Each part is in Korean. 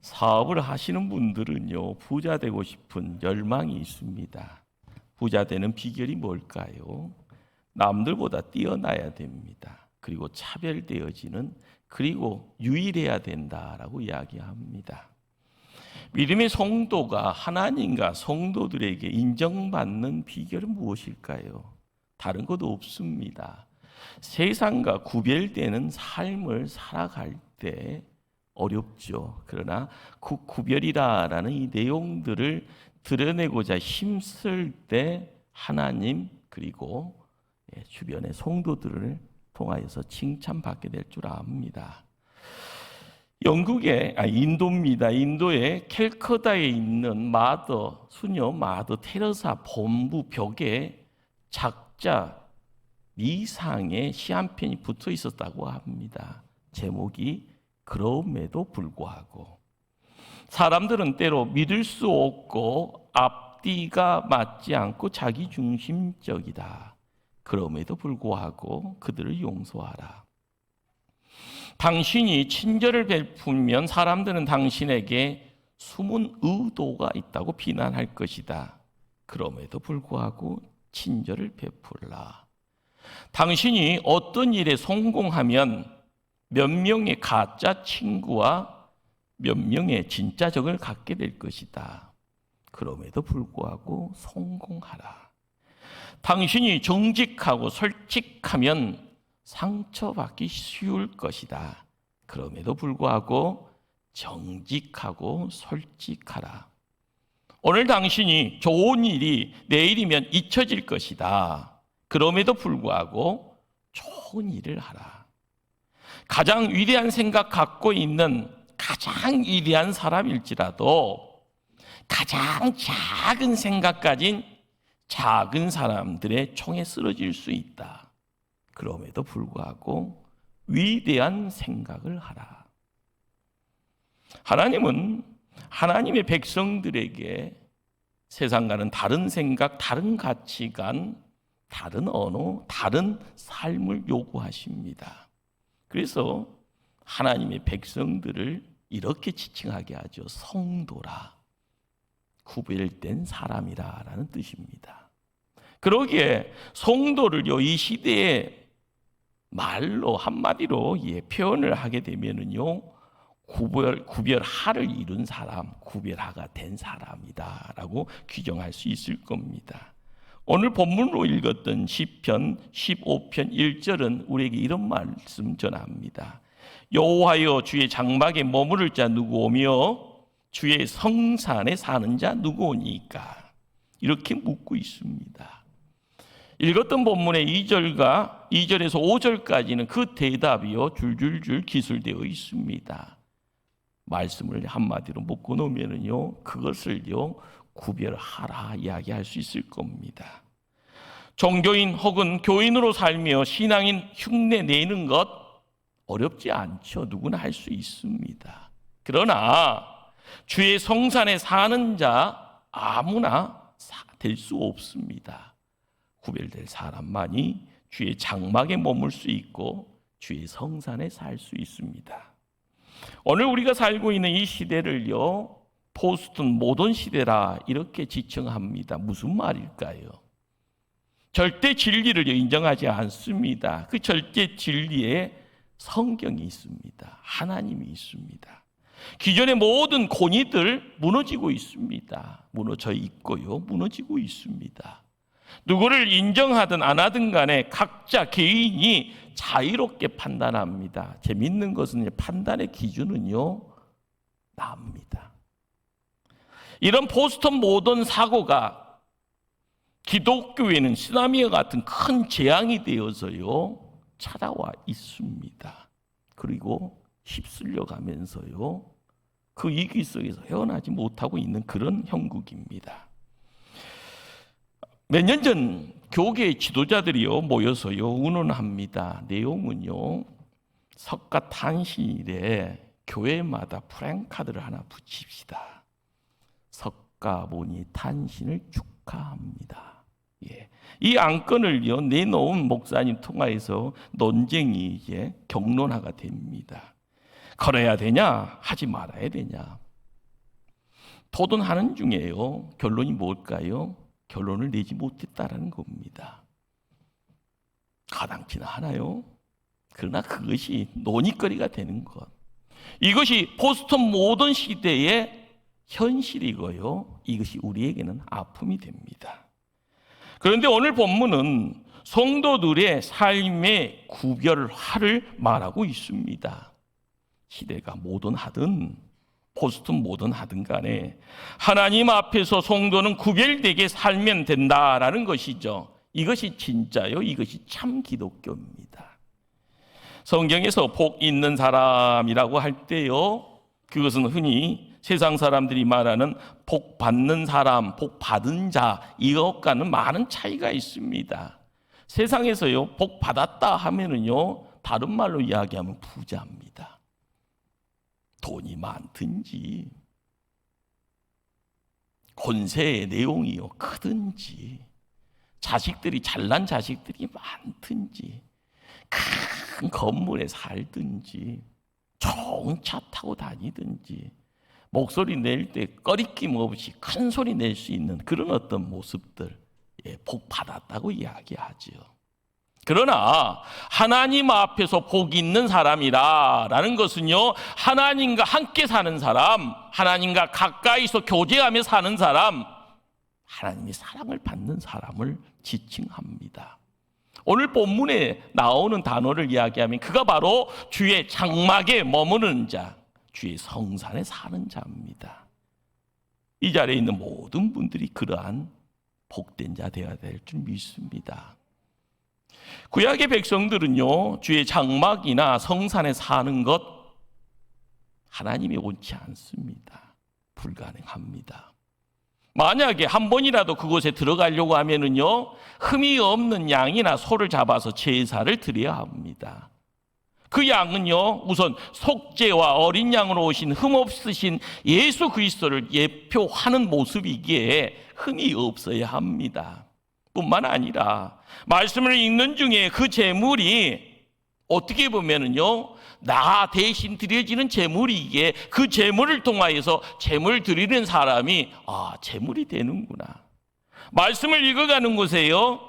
사업을 하시는 분들은요, 부자 되고 싶은 열망이 있습니다. 부자 되는 비결이 뭘까요? 남들보다 뛰어나야 됩니다. 그리고 차별되어지는, 그리고 유일해야 된다라고 이야기합니다. 믿음의 성도가 하나님과 성도들에게 인정받는 비결은 무엇일까요? 다른 것도 없습니다. 세상과 구별되는 삶을 살아갈 때 어렵죠. 그러나 그 구별이라는 이 내용들을 드러내고자 힘쓸 때 하나님 그리고 주변의 성도들을 통하여서 칭찬받게 될 줄 압니다. 인도입니다. 인도의 캘커다에 있는 수녀 마더 테레사 본부 벽에 작자 미상의 시 한 편이 붙어 있었다고 합니다. 제목이 그럼에도 불구하고. 사람들은 때로 믿을 수 없고 앞뒤가 맞지 않고 자기중심적이다. 그럼에도 불구하고 그들을 용서하라. 당신이 친절을 베풀면 사람들은 당신에게 숨은 의도가 있다고 비난할 것이다. 그럼에도 불구하고 친절을 베풀라. 당신이 어떤 일에 성공하면 몇 명의 가짜 친구와 몇 명의 진짜 적을 갖게 될 것이다. 그럼에도 불구하고 성공하라. 당신이 정직하고 솔직하면 상처받기 쉬울 것이다. 그럼에도 불구하고 정직하고 솔직하라. 오늘 당신이 좋은 일이 내일이면 잊혀질 것이다. 그럼에도 불구하고 좋은 일을 하라. 가장 위대한 생각 갖고 있는 가장 위대한 사람일지라도 가장 작은 생각 가진 작은 사람들의 총에 쓰러질 수 있다. 그럼에도 불구하고 위대한 생각을 하라. 하나님은 하나님의 백성들에게 세상과는 다른 생각, 다른 가치관, 다른 언어, 다른 삶을 요구하십니다. 그래서 하나님의 백성들을 이렇게 지칭하게 하죠. 성도라. 구별된 사람이라는 뜻입니다. 그러기에 성도를요, 이 시대에 말로 한마디로 표현을 하게 되면은요, 구별하를 이룬 사람, 구별하가 된 사람이다라고 규정할 수 있을 겁니다. 오늘 본문으로 읽었던 시편 15편 1절은 우리에게 이런 말씀 전합니다. 여호와여, 주의 장막에 머무를 자 누구오며 주의 성산에 사는 자 누구오니까? 이렇게 묻고 있습니다. 읽었던 본문의 2절에서 5절까지는 그 대답이요 줄줄줄 기술되어 있습니다. 말씀을 한마디로 묶어 놓으면요, 그것을요 구별하라 이야기할 수 있을 겁니다. 종교인 혹은 교인으로 살며 신앙인 흉내 내는 것 어렵지 않죠. 누구나 할 수 있습니다. 그러나 주의 성산에 사는 자 아무나 될 수 없습니다. 구별될 사람만이 주의 장막에 머물 수 있고 주의 성산에 살 수 있습니다. 오늘 우리가 살고 있는 이 시대를요, 포스트 모던 시대라 이렇게 지칭합니다. 무슨 말일까요? 절대 진리를 인정하지 않습니다. 그 절대 진리에 성경이 있습니다. 하나님이 있습니다. 기존의 모든 권위들 무너지고 있습니다. 무너져 있고요, 무너지고 있습니다. 누구를 인정하든 안 하든 간에 각자 개인이 자유롭게 판단합니다. 재밌는 것은 판단의 기준은요, 나입니다. 이런 포스트 모던 사고가 기독교에는 쓰나미와 같은 큰 재앙이 되어서요 찾아와 있습니다. 그리고 휩쓸려 가면서요 그 위기 속에서 헤어나지 못하고 있는 그런 형국입니다. 몇 년 전 교계 지도자들이요 모여서요 의논합니다. 내용은요, 석가탄신일에 교회마다 프랭카드를 하나 붙입시다. 석가모니 탄신을 축하합니다. 이 안건을요 내놓은 목사님 통하여서 논쟁이 이제 격론화가 됩니다. 걸어야 되냐, 하지 말아야 되냐. 토론하는 중에요. 결론이 뭘까요? 결론을 내지 못했다라는 겁니다. 가당키나 하나요? 그러나 그것이 논의거리가 되는 것. 이것이 포스트 모던 시대의 현실이고요. 이것이 우리에게는 아픔이 됩니다. 그런데 오늘 본문은 성도들의 삶의 구별화를 말하고 있습니다. 시대가 모던하든 포스트 모던하든 간에 하나님 앞에서 성도는 구별되게 살면 된다라는 것이죠. 이것이 진짜요. 이것이 참 기독교입니다. 성경에서 복 있는 사람이라고 할 때요, 그것은 흔히 세상 사람들이 말하는 복 받는 사람, 복 받은 자, 이것과는 많은 차이가 있습니다. 세상에서요, 복 받았다 하면은요, 다른 말로 이야기하면 부자입니다. 돈이 많든지, 권세의 내용이요 크든지, 자식들이 잘난 자식들이 많든지, 큰 건물에 살든지, 좋은 차 타고 다니든지, 목소리 낼 때 꺼리낌 없이 큰 소리 낼 수 있는 그런 어떤 모습들, 복 받았다고 이야기하죠. 그러나 하나님 앞에서 복 있는 사람이라는 것은요, 하나님과 함께 사는 사람, 하나님과 가까이서 교제하며 사는 사람, 하나님의 사랑을 받는 사람을 지칭합니다. 오늘 본문에 나오는 단어를 이야기하면 그가 바로 주의 장막에 머무는 자, 주의 성산에 사는 자입니다. 이 자리에 있는 모든 분들이 그러한 복된 자 되어야 될 줄 믿습니다. 구약의 백성들은요, 주의 장막이나 성산에 사는 것 하나님이 원치 않습니다. 불가능합니다. 만약에 한 번이라도 그곳에 들어가려고 하면은요, 흠이 없는 양이나 소를 잡아서 제사를 드려야 합니다. 그 양은요, 우선 속죄와 어린 양으로 오신 흠없으신 예수 그리스도를 예표하는 모습이기에 흠이 없어야 합니다. 뿐만 아니라 말씀을 읽는 중에 그 제물이 어떻게 보면은요, 나 대신 드려지는 제물이기에 그 제물을 통하여서 제물 드리는 사람이 제물이 되는구나. 말씀을 읽어가는 곳에요,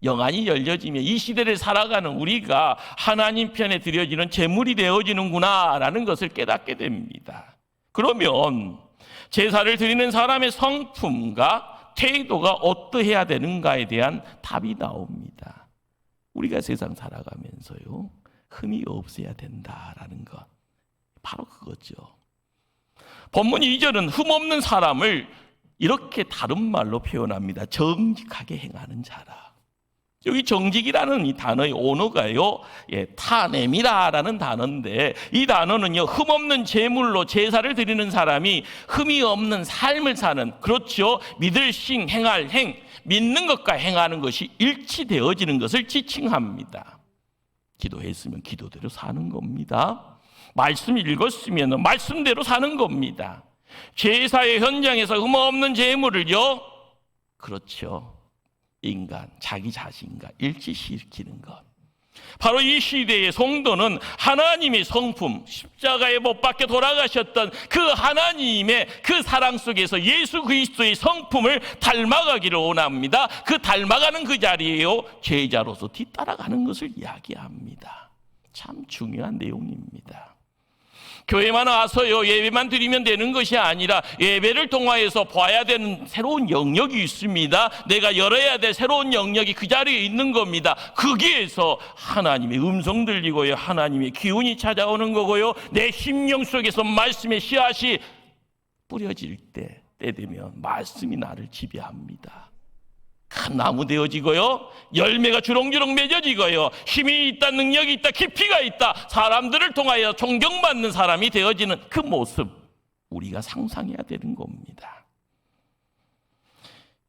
영안이 열려지며 이 시대를 살아가는 우리가 하나님 편에 드려지는 제물이 되어지는구나 라는 것을 깨닫게 됩니다. 그러면 제사를 드리는 사람의 성품과 태도가 어떠해야 되는가에 대한 답이 나옵니다. 우리가 세상 살아가면서요, 흠이 없어야 된다라는 것, 바로 그거죠. 본문 2절은 흠없는 사람을 이렇게 다른 말로 표현합니다. 정직하게 행하는 자라. 여기 정직이라는 이 단어의 언어가요, 타넴이라는 단어인데, 이 단어는요, 흠없는 제물로 제사를 드리는 사람이 흠이 없는 삶을 사는, 그렇죠, 믿을 신, 행할 행, 믿는 것과 행하는 것이 일치되어지는 것을 지칭합니다. 기도했으면 기도대로 사는 겁니다. 말씀 읽었으면 말씀대로 사는 겁니다. 제사의 현장에서 흠없는 제물을요, 그렇죠, 인간, 자기 자신과 일치시키는 것. 바로 이 시대의 성도는 하나님의 성품, 십자가에 못 박혀 돌아가셨던 그 하나님의 그 사랑 속에서 예수 그리스도의 성품을 닮아가기를 원합니다. 그 닮아가는 그 자리에요, 제자로서 뒤따라가는 것을 이야기합니다. 참 중요한 내용입니다. 교회만 와서요, 예배만 드리면 되는 것이 아니라 예배를 통하여서 봐야 되는 새로운 영역이 있습니다. 내가 열어야 될 새로운 영역이 그 자리에 있는 겁니다. 거기에서 하나님의 음성 들리고요, 하나님의 기운이 찾아오는 거고요, 내 심령 속에서 말씀의 씨앗이 뿌려질 때 되면 말씀이 나를 지배합니다. 큰 나무 되어지고요, 열매가 주렁주렁 맺어지고요, 힘이 있다, 능력이 있다, 깊이가 있다, 사람들을 통하여 존경받는 사람이 되어지는 그 모습, 우리가 상상해야 되는 겁니다.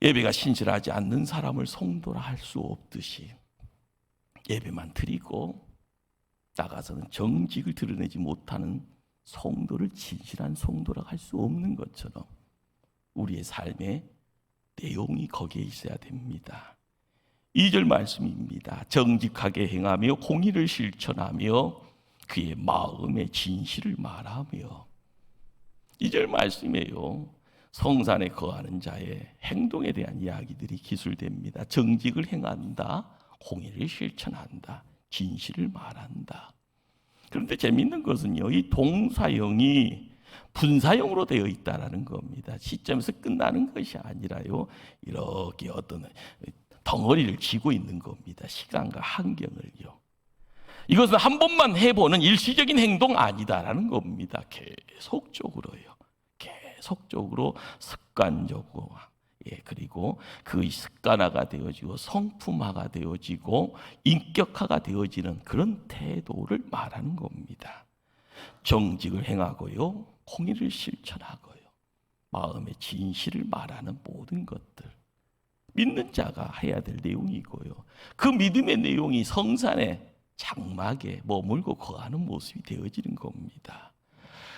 예배가 신실하지 않는 사람을 성도라 할 수 없듯이, 예배만 드리고 나가서는 정직을 드러내지 못하는 성도를 진실한 성도라 할 수 없는 것처럼 우리의 삶에 내용이 거기에 있어야 됩니다. 2절 말씀입니다. 정직하게 행하며 공의를 실천하며 그의 마음의 진실을 말하며. 2절 말씀이에요. 성산에 거하는 자의 행동에 대한 이야기들이 기술됩니다. 정직을 행한다, 공의를 실천한다, 진실을 말한다. 그런데 재미있는 것은요, 이 동사형이 분사형으로 되어 있다는 겁니다. 시점에서 끝나는 것이 아니라요, 이렇게 어떤 덩어리를 쥐고 있는 겁니다. 시간과 환경을요. 이것은 한 번만 해보는 일시적인 행동 아니다라는 겁니다. 계속적으로요. 계속적으로 습관적으로, 그리고 그 습관화가 되어지고 성품화가 되어지고 인격화가 되어지는 그런 태도를 말하는 겁니다. 정직을 행하고요, 공의를 실천하고요, 마음의 진실을 말하는 모든 것들, 믿는 자가 해야 될 내용이고요. 그 믿음의 내용이 성산의 장막에 머물고 거하는 모습이 되어지는 겁니다.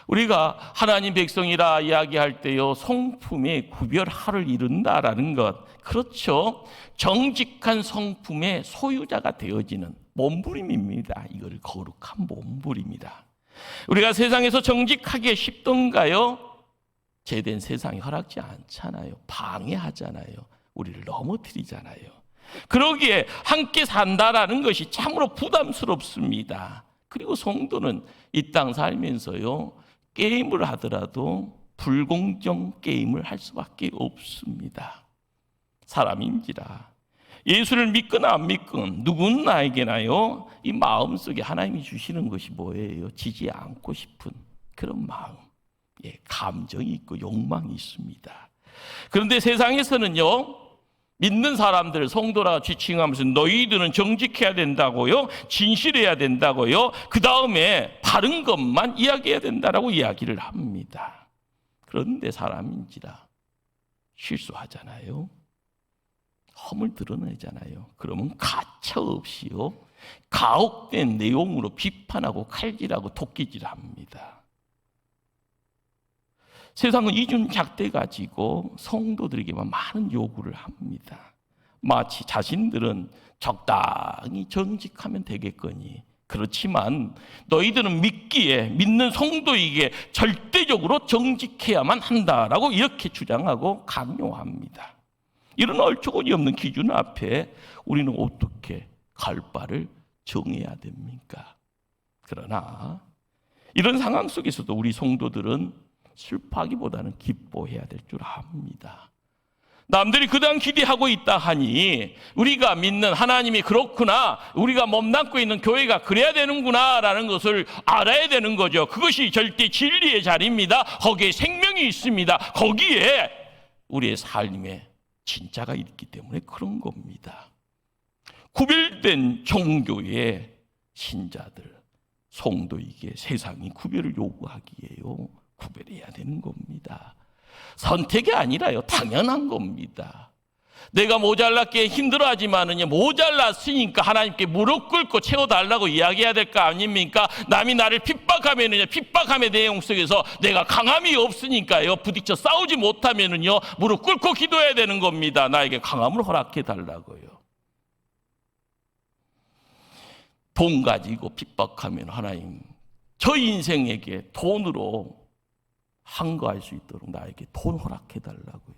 우리가 하나님 백성이라 이야기할 때요, 성품의 구별하를 이룬다라는 것, 그렇죠. 정직한 성품의 소유자가 되어지는 몸부림입니다. 이걸 거룩한 몸부림이다. 우리가 세상에서 정직하게 쉽던가요? 죄된 세상이 허락지 않잖아요. 방해하잖아요. 우리를 넘어뜨리잖아요. 그러기에 함께 산다라는 것이 참으로 부담스럽습니다. 그리고 성도는 이 땅 살면서요, 게임을 하더라도 불공정 게임을 할 수밖에 없습니다. 사람인지라 예수를 믿거나 안 믿건 누구나에게나요, 이 마음속에 하나님이 주시는 것이 뭐예요? 지지 않고 싶은 그런 마음, 감정이 있고 욕망이 있습니다. 그런데 세상에서는요, 믿는 사람들, 성도라 지칭하면서 너희들은 정직해야 된다고요, 진실해야 된다고요, 그 다음에 바른 것만 이야기해야 된다라고 이야기를 합니다. 그런데 사람인지라 실수하잖아요. 험을 드러내잖아요. 그러면 가차 없이요, 가혹된 내용으로 비판하고 칼질하고 도끼질합니다. 세상은 이중잣대 가지고 성도들에게만 많은 요구를 합니다. 마치 자신들은 적당히 정직하면 되겠거니, 그렇지만 너희들은 믿기에, 믿는 성도에게 절대적으로 정직해야만 한다라고 이렇게 주장하고 강요합니다. 이런 얼추거니 없는 기준 앞에 우리는 어떻게 갈 바를 정해야 됩니까? 그러나 이런 상황 속에서도 우리 성도들은 슬퍼하기보다는 기뻐해야 될 줄 압니다. 남들이 그다음 기대하고 있다 하니 우리가 믿는 하나님이 그렇구나, 우리가 몸담고 있는 교회가 그래야 되는구나 라는 것을 알아야 되는 거죠. 그것이 절대 진리의 자리입니다. 거기에 생명이 있습니다. 거기에 우리의 삶에 진짜가 있기 때문에 그런 겁니다. 구별된 종교의 신자들, 성도에게 세상이 구별을 요구하기에요, 구별해야 되는 겁니다. 선택이 아니라요, 당연한 겁니다. 내가 모자랐기에 힘들어하지만은요, 모자랐으니까 하나님께 무릎 꿇고 채워달라고 이야기해야 될 거 아닙니까? 남이 나를 핍박하면은요, 핍박함의 내용 속에서 내가 강함이 없으니까요, 부딪혀 싸우지 못하면은요, 무릎 꿇고 기도해야 되는 겁니다. 나에게 강함을 허락해 달라고요. 돈 가지고 핍박하면 하나님, 저 인생에게 돈으로 항거할 수 있도록 나에게 돈 허락해 달라고요.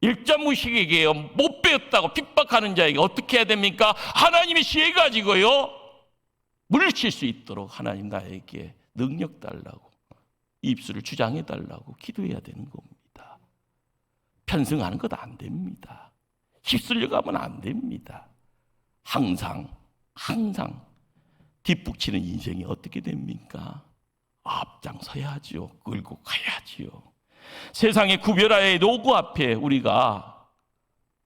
일자무식에게요, 못 배웠다고 핍박하는 자에게 어떻게 해야 됩니까? 하나님의 지혜 가지고요, 물리칠 수 있도록 하나님 나에게 능력 달라고, 입술을 주장해 달라고 기도해야 되는 겁니다. 편승하는 것 안 됩니다. 휩쓸려 가면 안 됩니다. 항상 뒷북치는 인생이 어떻게 됩니까? 앞장서야지요. 끌고 가야지요. 세상의 구별화의 노고 앞에 우리가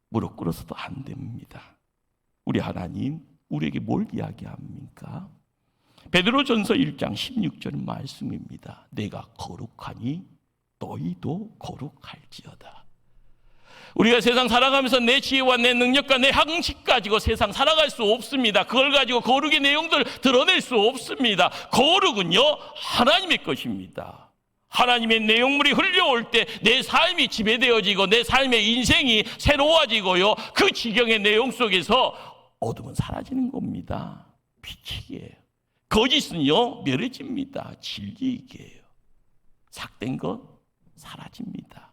무릎 꿇어서도 안 됩니다. 우리 하나님, 우리에게 뭘 이야기합니까? 베드로전서 1장 16절 말씀입니다. 내가 거룩하니 너희도 거룩할지어다. 우리가 세상 살아가면서 내 지혜와 내 능력과 내 학식 가지고 세상 살아갈 수 없습니다. 그걸 가지고 거룩의 내용들 드러낼 수 없습니다. 거룩은요, 하나님의 것입니다. 하나님의 내용물이 흘려올 때 내 삶이 지배되어지고 내 삶의 인생이 새로워지고요, 그 지경의 내용 속에서 어둠은 사라지는 겁니다. 빛이게요. 거짓은요, 멸해집니다. 진리이게요. 삭된 것 사라집니다.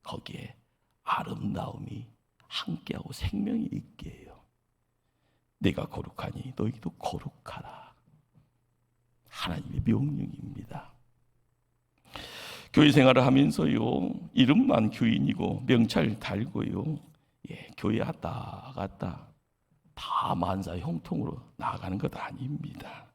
거기에 아름다움이 함께하고 생명이 있게 해요. 내가 거룩하니 너희도 거룩하라. 하나님의 명령입니다. 교회 생활을 하면서요, 이름만 교인이고 명찰 달고요, 교회 왔다 갔다 다 만사 형통으로 나아가는 것 아닙니다.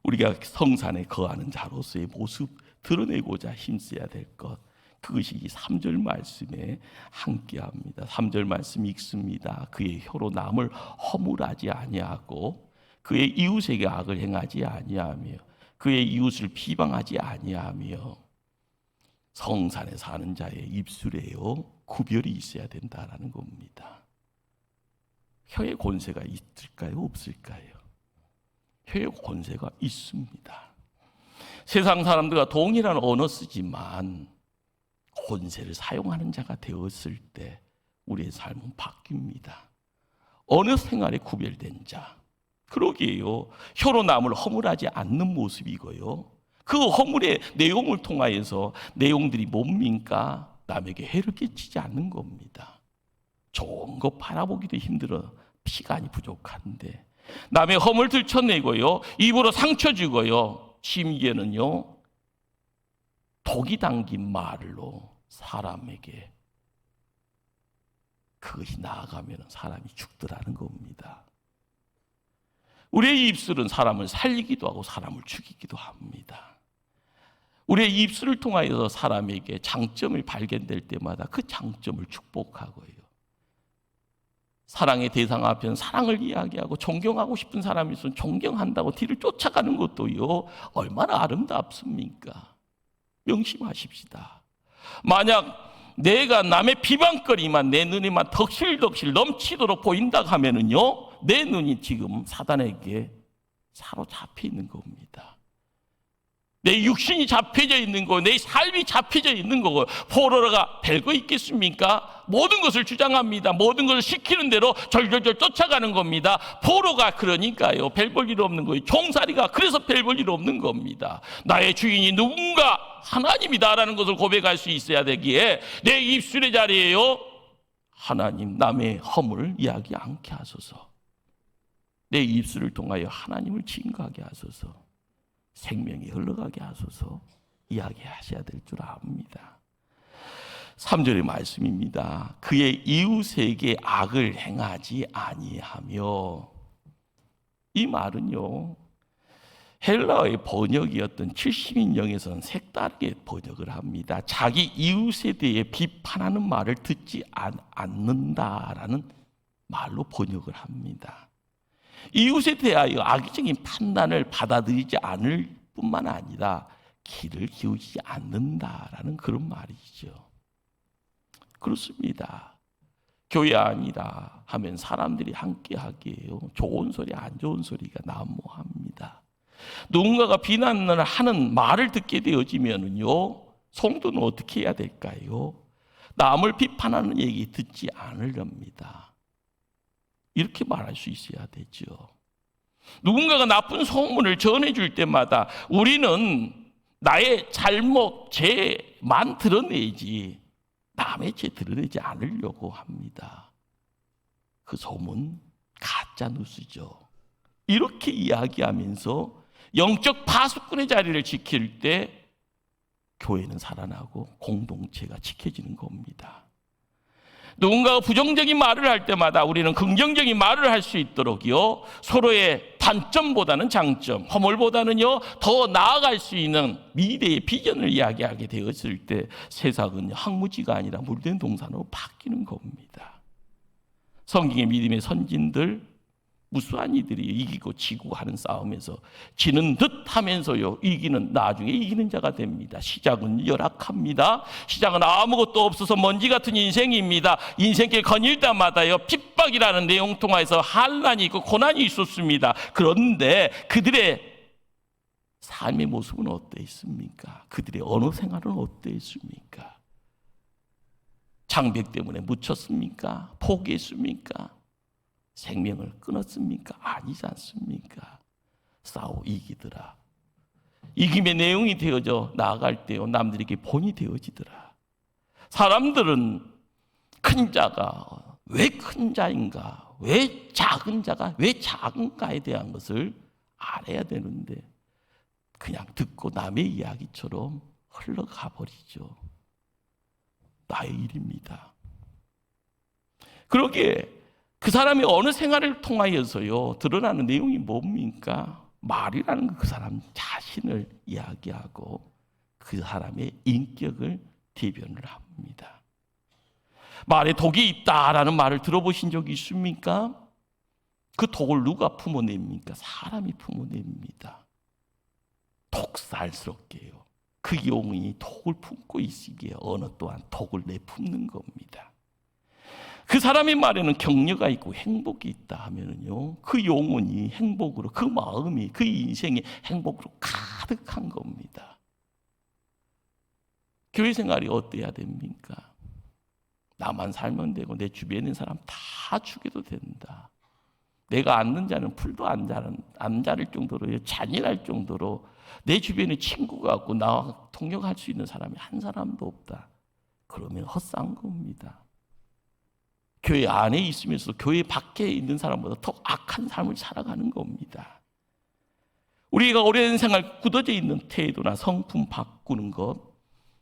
우리가 성산에 거하는 자로서의 모습 드러내고자 힘써야 될 것, 그것이 이 3절 말씀에 함께합니다. 3절 말씀 읽습니다. 그의 혀로 남을 허물하지 아니하고 그의 이웃에게 악을 행하지 아니하며 그의 이웃을 비방하지 아니하며. 성산에 사는 자의 입술에요, 구별이 있어야 된다라는 겁니다. 혀의 권세가 있을까요? 없을까요? 혀의 권세가 있습니다. 세상 사람들과 동일한 언어 쓰지만 권세를 사용하는 자가 되었을 때 우리의 삶은 바뀝니다. 언어 생활에 구별된 자, 그러기에요, 혀로 남을 허물하지 않는 모습이고요, 그 허물의 내용을 통하여서 내용들이 뭡니까? 남에게 해를 끼치지 않는 겁니다. 좋은 거 바라보기도 힘들어 시간이 부족한데 남의 허물 들춰내고요, 입으로 상처 주고요, 심지어는요 독이 담긴 말로 사람에게 그것이 나아가면 사람이 죽더라는 겁니다. 우리의 입술은 사람을 살리기도 하고 사람을 죽이기도 합니다. 우리의 입술을 통하여서 사람에게 장점을 발견될 때마다 그 장점을 축복하고요, 사랑의 대상 앞에는 사랑을 이야기하고 존경하고 싶은 사람이 있으면 존경한다고 뒤를 쫓아가는 것도요 얼마나 아름답습니까? 명심하십시다. 만약 내가 남의 비방거리만 내 눈에만 덕실덕실 넘치도록 보인다 하면은요, 내 눈이 지금 사단에게 사로잡혀 있는 겁니다. 내 육신이 잡혀져 있는 거, 내 삶이 잡혀져 있는 거고. 포로가 별거 있겠습니까? 모든 것을 주장합니다. 모든 것을 시키는 대로 절절절 쫓아가는 겁니다. 포로가 그러니까요, 별 볼 일 없는 거예요. 종살이가 그래서 별 볼 일 없는 겁니다. 나의 주인이 누군가? 하나님이다라는 것을 고백할 수 있어야 되기에 내 입술의 자리에요, 하나님, 남의 허물을 이야기 않게 하소서. 내 입술을 통하여 하나님을 증거하게 하소서. 생명이 흘러가게 하소서 이야기하셔야 될 줄 압니다. 3절의 말씀입니다. 그의 이웃에게 악을 행하지 아니하며. 이 말은요, 헬라어의 번역이었던 70인역에서는 색다르게 번역을 합니다. 자기 이웃에 대해 비판하는 말을 듣지 않는다라는 말로 번역을 합니다. 이웃에 대하여 악의적인 판단을 받아들이지 않을 뿐만 아니라 귀를 기울이지 않는다라는 그런 말이죠. 그렇습니다. 교회 아니라 하면 사람들이 함께 하기에요, 좋은 소리 안 좋은 소리가 난무합니다. 누군가가 비난을 하는 말을 듣게 되어지면은요, 성도는 어떻게 해야 될까요? 남을 비판하는 얘기 듣지 않으렵니다. 이렇게 말할 수 있어야 되죠. 누군가가 나쁜 소문을 전해줄 때마다 우리는 나의 잘못, 죄만 드러내지 남의 죄 드러내지 않으려고 합니다. 그 소문 가짜 뉴스죠. 이렇게 이야기하면서 영적 파수꾼의 자리를 지킬 때 교회는 살아나고 공동체가 지켜지는 겁니다. 누군가가 부정적인 말을 할 때마다 우리는 긍정적인 말을 할 수 있도록요, 서로의 단점보다는 장점, 허물보다는요 더 나아갈 수 있는 미래의 비전을 이야기하게 되었을 때 세상은 항무지가 아니라 물된 동산으로 바뀌는 겁니다. 성경의 믿음의 선진들, 무수한 이들이 이기고 지고 하는 싸움에서 지는 듯 하면서요 이기는, 나중에 이기는 자가 됩니다. 시작은 열악합니다. 시작은 아무것도 없어서 먼지 같은 인생입니다. 인생길 거닐 때마다요 핍박이라는 내용 통해서 환난이 있고 고난이 있었습니다. 그런데 그들의 삶의 모습은 어땠습니까? 그들의 언어 생활은 어땠습니까? 장벽 때문에 묻혔습니까? 포기했습니까? 생명을 끊었습니까? 아니지 않습니까? 싸워 이기더라. 이김의 내용이 되어져 나아갈 때요 남들에게 본이 되어지더라. 사람들은 큰 자가 왜 큰 자인가, 왜 작은 자가 왜 작은가에 대한 것을 알아야 되는데 그냥 듣고 남의 이야기처럼 흘러가 버리죠. 나의 일입니다. 그러기에 그 사람이 어느 생활을 통하여서요 드러나는 내용이 뭡니까? 말이라는 그 사람 자신을 이야기하고 그 사람의 인격을 대변을 합니다. 말에 독이 있다라는 말을 들어보신 적이 있습니까? 그 독을 누가 품어냅니까? 사람이 품어냅니다. 독살스럽게요. 그 영이 독을 품고 있으기에 언어 또한 독을 내품는 겁니다. 그 사람의 말에는 격려가 있고 행복이 있다 하면은요, 그 영혼이 행복으로, 그 마음이, 그 인생이 행복으로 가득한 겁니다. 교회 생활이 어때야 됩니까? 나만 살면 되고 내 주변에 있는 사람 다 죽여도 된다. 내가 앉는 자는 풀도 안 자를 정도로 잔인할 정도로 내 주변에 친구가 없고 나와 통역할 수 있는 사람이 한 사람도 없다. 그러면 헛산 겁니다. 교회 안에 있으면서 교회 밖에 있는 사람보다 더 악한 삶을 살아가는 겁니다. 우리가 오랜 생활 굳어져 있는 태도나 성품 바꾸는 것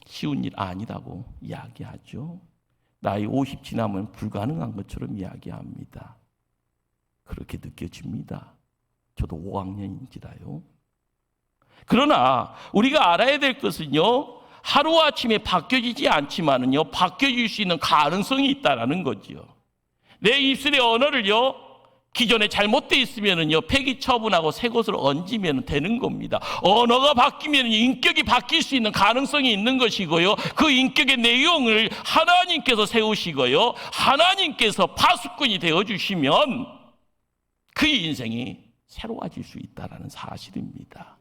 쉬운 일 아니라고 이야기하죠. 나이 50 지나면 불가능한 것처럼 이야기합니다. 그렇게 느껴집니다. 저도 5학년인지라요. 그러나 우리가 알아야 될 것은요, 하루아침에 바뀌어지지 않지만은요, 바뀌어질 수 있는 가능성이 있다는 거지요. 내 입술의 언어를요, 기존에 잘못되어 있으면은요, 폐기 처분하고 새 것으로 얹으면 되는 겁니다. 언어가 바뀌면 인격이 바뀔 수 있는 가능성이 있는 것이고요, 그 인격의 내용을 하나님께서 세우시고요, 하나님께서 파수꾼이 되어주시면 그 인생이 새로워질 수 있다는 사실입니다.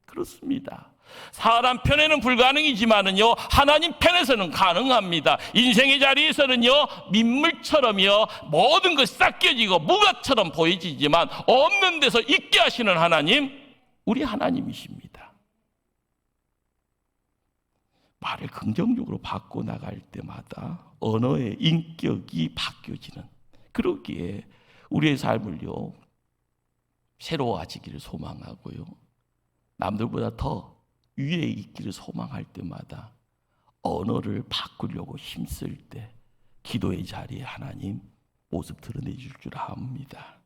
그렇습니다. 사람 편에는 불가능이지만은요, 하나님 편에서는 가능합니다. 인생의 자리에서는요, 민물처럼요, 모든 것이 싹 깨지고 무가처럼 보이지만 없는 데서 있게 하시는 하나님, 우리 하나님이십니다. 말을 긍정적으로 바꿔 나갈 때마다 언어의 인격이 바뀌어지는, 그러기에 우리의 삶을요, 새로워지기를 소망하고요, 남들보다 더 위에 있기를 소망할 때마다 언어를 바꾸려고 힘쓸 때 기도의 자리에 하나님 모습 드러내줄 줄 압니다.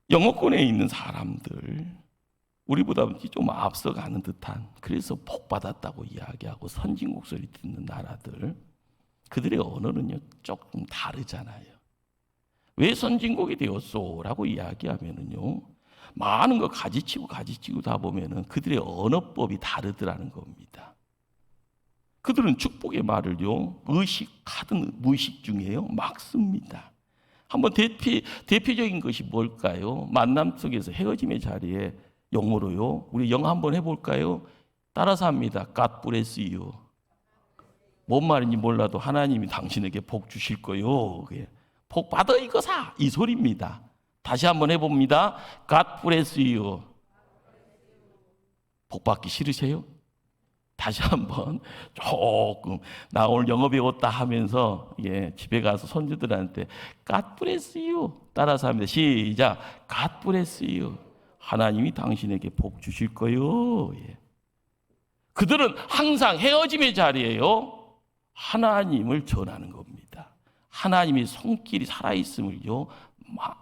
영어권에 있는 사람들, 우리보다 좀 앞서가는 듯한, 그래서 복받았다고 이야기하고 선진국 소리 듣는 나라들, 그들의 언어는요 조금 다르잖아요. 왜 선진국이 되었소? 라고 이야기하면은요, 많은 거 가지치고 다 보면은 그들의 언어법이 다르더라는 겁니다. 그들은 축복의 말을요, 의식하든 무의식 중에요, 막 씁니다. 한번 대표적인 것이 뭘까요? 만남 속에서 헤어짐의 자리에 영어로요, 우리 영어 한번 해볼까요? 따라서 합니다. God bless you. 뭔 말인지 몰라도 하나님이 당신에게 복 주실 거요. 복 받아 이거사, 이 소리입니다. 다시 한번 해봅니다. God bless you. 복 받기 싫으세요? 다시 한번 조금, 나 오늘 영어 배웠다 하면서 집에 가서 손주들한테 God bless you 따라서 합니다. 시작. God bless you. 하나님이 당신에게 복 주실 거요. 그들은 항상 헤어짐의 자리에요, 하나님을 전하는 겁니다. 하나님의 손길이 살아있음을요,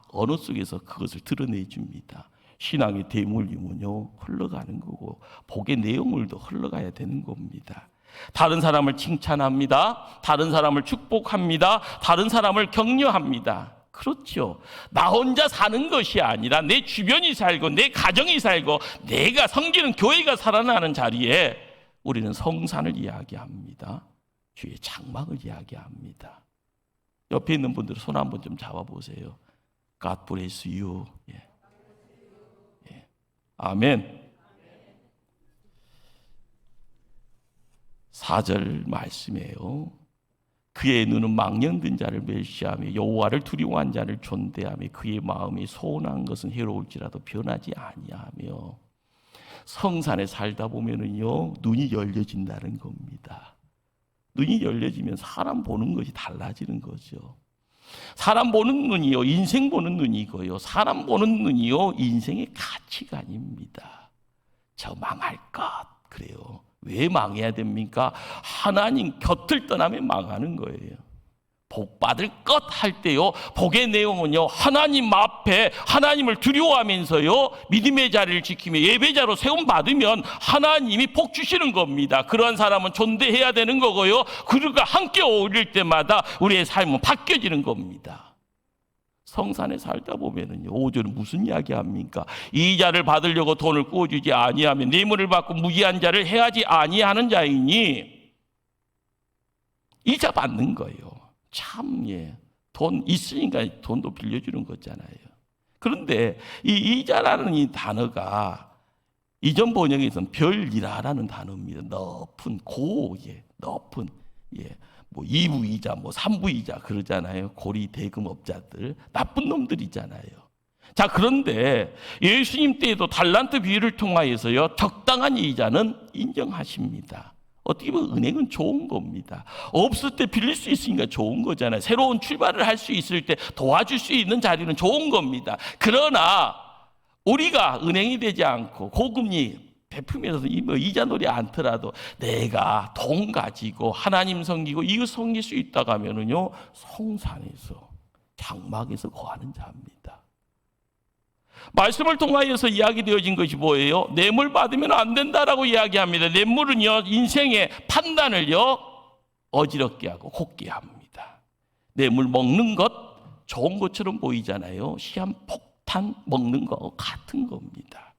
언어 속에서 그것을 드러내줍니다. 신앙의 대물림은요, 흘러가는 거고 복의 내용물도 흘러가야 되는 겁니다. 다른 사람을 칭찬합니다. 다른 사람을 축복합니다. 다른 사람을 격려합니다. 그렇죠. 나 혼자 사는 것이 아니라 내 주변이 살고 내 가정이 살고 내가 섬기는 교회가 살아나는 자리에 우리는 성산을 이야기합니다. 주의 장막을 이야기합니다. 옆에 있는 분들 손 한번 좀 잡아보세요. God bless you. 아멘. 4절 말씀이에요. 그의 눈은 망령된 자를 멸시하며 여호와를 두려워한 자를 존대하며 그의 마음이 소원한 것은 해로울지라도 변하지 아니하며. 성산에 살다 보면은요, 눈이 열려진다는 겁니다. 눈이 열려지면 사람 보는 것이 달라지는 거죠. 사람 보는 눈이요, 인생 보는 눈이고요. 사람 보는 눈이요, 인생의 가치관입니다. 저 망할 것. 그래요. 왜 망해야 됩니까? 하나님 곁을 떠나면 망하는 거예요. 복 받을 것 할 때요, 복의 내용은요, 하나님 앞에 하나님을 두려워하면서요, 믿음의 자리를 지키며 예배자로 세움 받으면 하나님이 복 주시는 겁니다. 그러한 사람은 존대해야 되는 거고요, 그들과 함께 어울릴 때마다 우리의 삶은 바뀌어지는 겁니다. 성산에 살다 보면은요, 5절은 무슨 이야기 합니까? 이자를 받으려고 돈을 꾸어주지 아니하면 뇌물을 받고 무기한 자를 해하지 아니하는 자이니, 이자 받는 거예요. 참, 돈 있으니까 돈도 빌려주는 거잖아요. 그런데 이 이자라는 이 단어가 이전 번역에서는 별이라라는 단어입니다. 높은 높은 뭐 2부 이자, 뭐 3부 이자 그러잖아요. 고리 대금업자들, 나쁜 놈들이잖아요. 자, 그런데 예수님 때에도 달란트 비유를 통하여서요, 적당한 이자는 인정하십니다. 어떻게 보면 은행은 좋은 겁니다. 없을 때 빌릴 수 있으니까 좋은 거잖아요. 새로운 출발을 할 수 있을 때 도와줄 수 있는 자리는 좋은 겁니다. 그러나 우리가 은행이 되지 않고 고금리 베풀면서 이자놀이 않더라도 내가 돈 가지고 하나님 섬기고 이웃 섬길 수 있다고 하면은요, 성산에서 장막에서 거하는 자입니다. 말씀을 통하여서 이야기되어진 것이 뭐예요? 뇌물 받으면 안 된다라고 이야기합니다. 뇌물은요, 인생의 판단을요, 어지럽게 하고 곱게 합니다. 뇌물 먹는 것 좋은 것처럼 보이잖아요. 시한폭탄 먹는 거 같은 겁니다.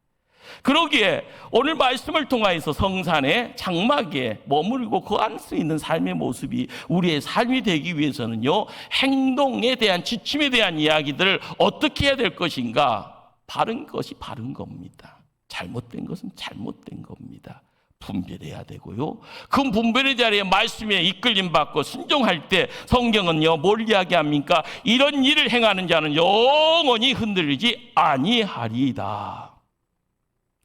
그러기에 오늘 말씀을 통하여서 성산의 장막에 머물고 거할 수 있는 삶의 모습이 우리의 삶이 되기 위해서는요, 행동에 대한 지침에 대한 이야기들을 어떻게 해야 될 것인가? 바른 것이 바른 겁니다. 잘못된 것은 잘못된 겁니다. 분별해야 되고요, 그 분별의 자리에 말씀에 이끌림 받고 순종할 때 성경은요, 뭘 이야기합니까? 이런 일을 행하는 자는 영원히 흔들리지 아니하리이다.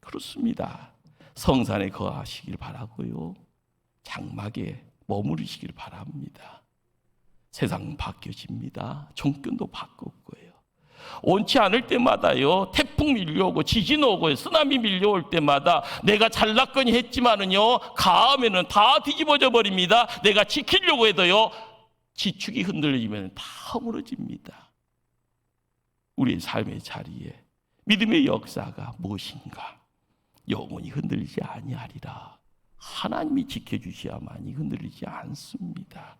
그렇습니다. 성산에 거하시길 바라고요, 장막에 머무르시길 바랍니다. 세상은 바뀌어집니다. 종교도 바뀔 거예요. 원치 않을 때마다요, 태풍 밀려오고 지진 오고 쓰나미 밀려올 때마다 내가 잘났거니 했지만은요, 가하면은 다 뒤집어져 버립니다. 내가 지키려고 해도요, 지축이 흔들리면 다 허물어집니다. 우리의 삶의 자리에 믿음의 역사가 무엇인가? 영원히 흔들리지 아니하리라. 하나님이 지켜주셔야만이 흔들리지 않습니다.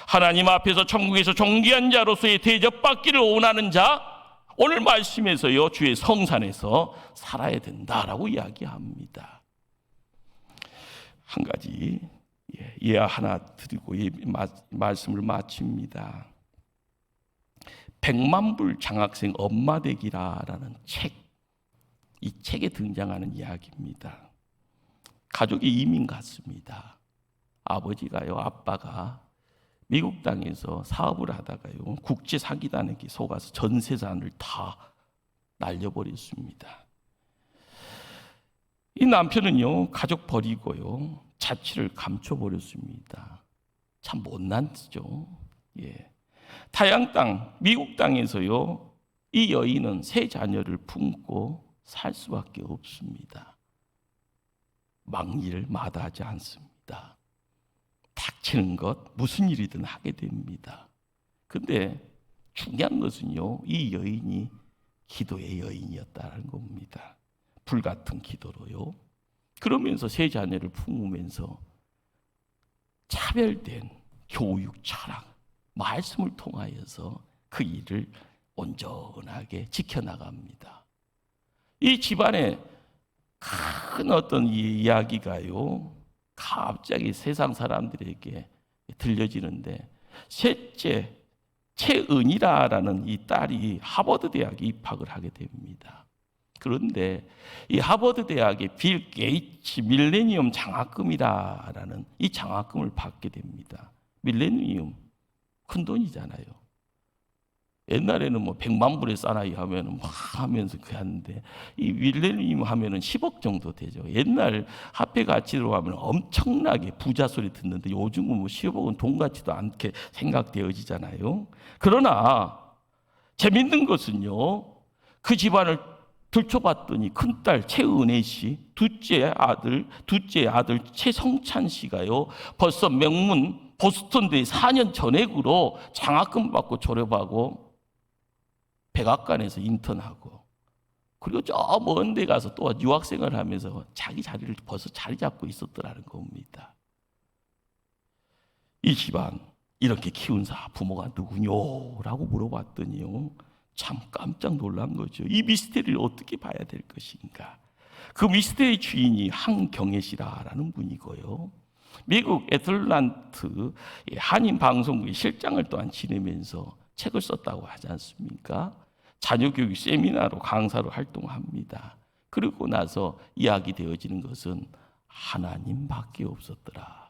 하나님 앞에서 천국에서 존귀한 자로서의 대접받기를 원하는 자, 오늘 말씀에서요, 주의 성산에서 살아야 된다라고 이야기합니다. 한 가지 예화 하나 드리고 말씀을 마칩니다. 100만 불 장학생 엄마 되기라라는 책, 이 책에 등장하는 이야기입니다. 가족이 이민 갔습니다. 아버지가요, 아빠가 미국 땅에서 사업을 하다가요, 국제 사기단에게 속아서 전 재산을 다 날려버렸습니다. 이 남편은요, 가족 버리고요, 자취를 감춰버렸습니다. 참 못난 짓죠. 타양 땅, 미국 땅에서요, 이 여인은 세 자녀를 품고 살 수밖에 없습니다. 막일을 마다하지 않습니다. 닥치는 것, 무슨 일이든 하게 됩니다. 근데 중요한 것은요, 이 여인이 기도의 여인이었다는 겁니다. 불같은 기도로요. 그러면서 세 자녀를 품으면서 차별된 교육, 철학, 말씀을 통하여서 그 일을 온전하게 지켜나갑니다. 이 집안의 큰 어떤 이야기가요, 갑자기 세상 사람들에게 들려지는데, 셋째 최은이라는 이 딸이 하버드 대학에 입학을 하게 됩니다. 그런데 이 하버드 대학의 빌 게이츠 밀레니엄 장학금이라는 이 장학금을 받게 됩니다. 밀레니엄 큰 돈이잖아요. 옛날에는 뭐 100만 불의 사나이 하면은 막 하면서 그 하는데 이 윌hel임 하면은 10억 정도 되죠. 옛날 화폐 가치로 하면 엄청나게 부자 소리 듣는데 요즘은 뭐 10억은 돈 같지도 않게 생각되어지잖아요. 그러나 재밌는 것은요, 그 집안을 들춰봤더니 큰딸 최은혜 씨, 둘째 아들 최성찬 씨가요, 벌써 명문 보스턴대 4년 전액으로 장학금 받고 졸업하고 백악관에서 인턴하고, 그리고 저 먼 데 가서 또 유학생을 하면서 자기 자리를 벌써 자리 잡고 있었더라는 겁니다. 이 집안 이렇게 키운 부모가 누구뇨? 라고 물어봤더니요, 참 깜짝 놀란 거죠. 이 미스테리를 어떻게 봐야 될 것인가? 그 미스테리 주인이 한경애 씨라는 분이고요, 미국 애틀란트 한인 방송국의 실장을 또한 지내면서 책을 썼다고 하지 않습니까? 자녀교육 세미나로 강사로 활동합니다. 그러고 나서 이야기되어지는 것은 하나님밖에 없었더라.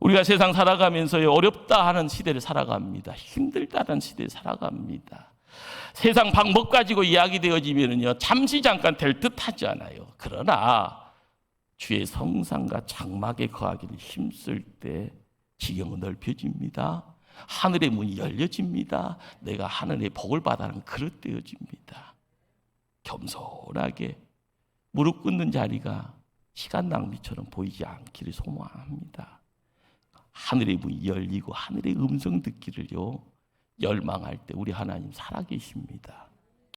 우리가 세상 살아가면서 어렵다 하는 시대를 살아갑니다. 힘들다는 시대를 살아갑니다. 세상 방법 가지고 이야기되어지면요, 잠시 잠깐 될 듯하지 않아요. 그러나 주의 성상과 장막에 거하기를 힘쓸 때 지경은 넓혀집니다. 하늘의 문이 열려집니다. 내가 하늘의 복을 받아는 그릇 되어집니다. 겸손하게 무릎 꿇는 자리가 시간 낭비처럼 보이지 않기를 소망합니다. 하늘의 문이 열리고 하늘의 음성 듣기를요, 열망할 때 우리 하나님 살아계십니다.